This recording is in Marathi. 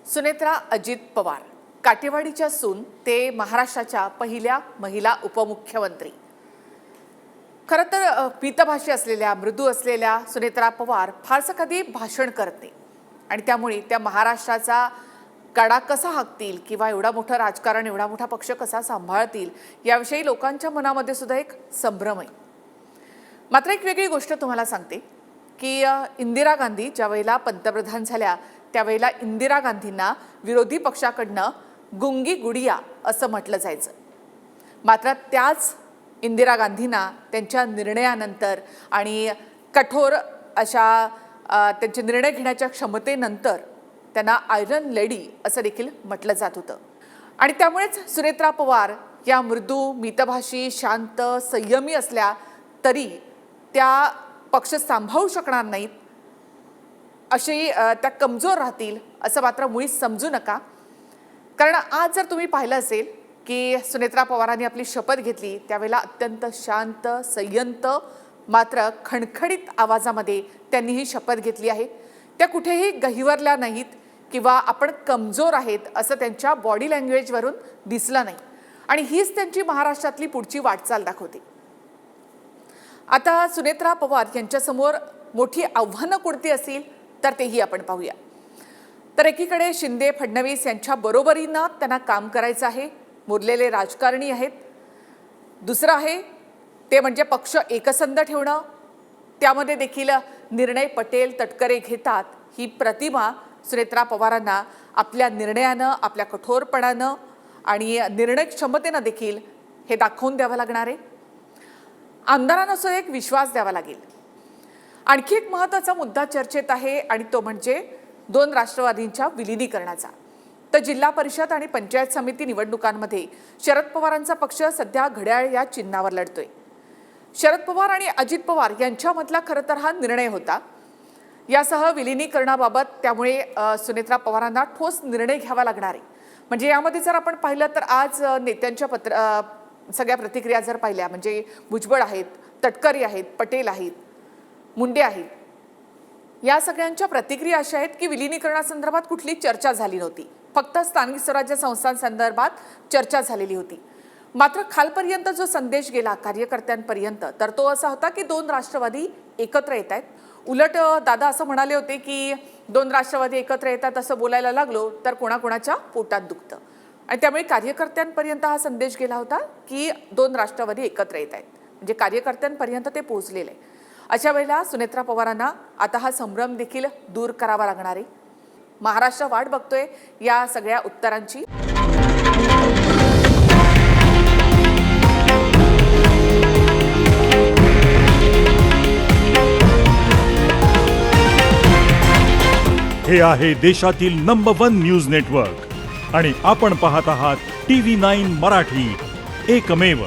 सुनेत्रा अजित पवार, काटेवाडीच्या सून ते महाराष्ट्राच्या पहिल्या महिला उपमुख्यमंत्री। खरं तर पीतभाषी असलेल्या, मृदू असलेल्या सुनेत्रा पवार फारसं कधी भाषण करत नाही आणि त्यामुळे त्या महाराष्ट्राचा गाडा कसा हाकतील किंवा एवढा मोठा राजकारण, एवढा मोठा पक्ष कसा सांभाळतील याविषयी लोकांच्या मनामध्ये सुद्धा एक संभ्रम आहे। मात्र एक वेगळी गोष्ट तुम्हाला सांगते की इंदिरा गांधी ज्यावेळेला पंतप्रधान झाल्या त्यावेळेला इंदिरा गांधींना विरोधी पक्षाकडनं गुंगी गुडिया असं म्हटलं जायचं। मात्र त्याच इंदिरा गांधींना त्यांच्या निर्णयानंतर आणि कठोर अशा त्यांचे निर्णय घेण्याच्या क्षमतेनंतर त्यांना आयरन लेडी असं देखील म्हटलं जात होतं। आणि त्यामुळेच सुनेत्रा पवार या मृदू, मितभाषी, शांत, संयमी असल्या तरी त्या पक्ष सांभाळू शकणार नाहीत, अशी त्या कमजोर राहतील असं मात्र मुळीच समजू नका। कारण आज जर तुम्ही पाहिलं असेल की सुनेत्रा पवारांनी आपली शपथ घेतली त्यावेळेला अत्यंत शांत, संयंत मात्र खणखणीत आवाजामध्ये त्यांनी ही शपथ घेतली आहे। त्या कुठेही गहिवरल्या नाहीत किंवा आपण कमजोर आहेत असं त्यांच्या बॉडी लँग्वेजवरून दिसलं नाही आणि हीच त्यांची महाराष्ट्रातली पुढची वाटचाल दाखवते। आता सुनेत्रा पवार यांच्यासमोर मोठी आव्हानं कोणती असतील तर तेही आपण पाहूया। तर एकीकडे शिंदे, फडणवीस यांच्या बरोबरीनं त्यांना काम करायचं आहे, मुरलेले राजकारणी आहेत। दुसरं आहे ते म्हणजे पक्ष एकसंध ठेवणं, त्यामध्ये देखील निर्णय पटेल, तटकरे घेतात ही प्रतिमा सुनेत्रा पवारांना आपल्या निर्णयानं, आपल्या कठोरपणानं आणि निर्णय क्षमतेनं देखील हे दाखवून द्यावं लागणार आहे। आमदारांना सुद्धा एक विश्वास द्यावा लागेल। आणखी एक महत्त्वाचा मुद्दा चर्चेत आहे आणि तो म्हणजे दोन राष्ट्रवादींच्या विलीनीकरणाचा। तर जिल्हा परिषद आणि पंचायत समिती निवडणुकांमध्ये शरद पवारांचा पक्ष सध्या घड्याळ या चिन्हावर लढतोय। शरद पवार आणि अजित पवार यांच्यामधला खरं तर हा निर्णय होता यासह विलीनीकरणाबाबत, त्यामुळे सुनेत्रा पवारांना ठोस निर्णय घ्यावा लागणार आहे। म्हणजे यामध्ये जर आपण पाहिलं तर आज नेत्यांच्या सगळ्या प्रतिक्रिया जर पाहिल्या म्हणजे भुजबळ आहेत, तटकरे आहेत, पटेल आहेत, मुंडे आहेत, या सगळ्यांच्या प्रतिक्रिया अशा आहेत की विलीनीकरणासंदर्भात कुठली चर्चा झाली नव्हती, फक्त स्थानिक स्वराज्य संस्थांसंदर्भात चर्चा झालेली होती। मात्र खालपर्यंत जो संदेश गेला कार्यकर्त्यांपर्यंत तर तो असा होता की दोन राष्ट्रवादी एकत्र येत आहेत। उलट दादा असं म्हणाले होते की दोन राष्ट्रवादी एकत्र येतात असं बोलायला लागलो तर कोणाकोणाच्या पोटात दुखतं आणि त्यामुळे कार्यकर्त्यांपर्यंत हा संदेश गेला होता की दोन राष्ट्रवादी एकत्र येत आहेत, म्हणजे कार्यकर्त्यांपर्यंत ते पोहोचलेले आहे। अशा वेळेला सुनेत्रा पवारांना आता हा संभ्रम देखील दूर करावा लागणार आहे। महाराष्ट्र वाट बघतोय या सगळ्या उत्तरांची। हे आहे देशातील नंबर 1 न्यूज नेटवर्क आणि आपण पाहत आहात TV9 मराठी, एकमेव।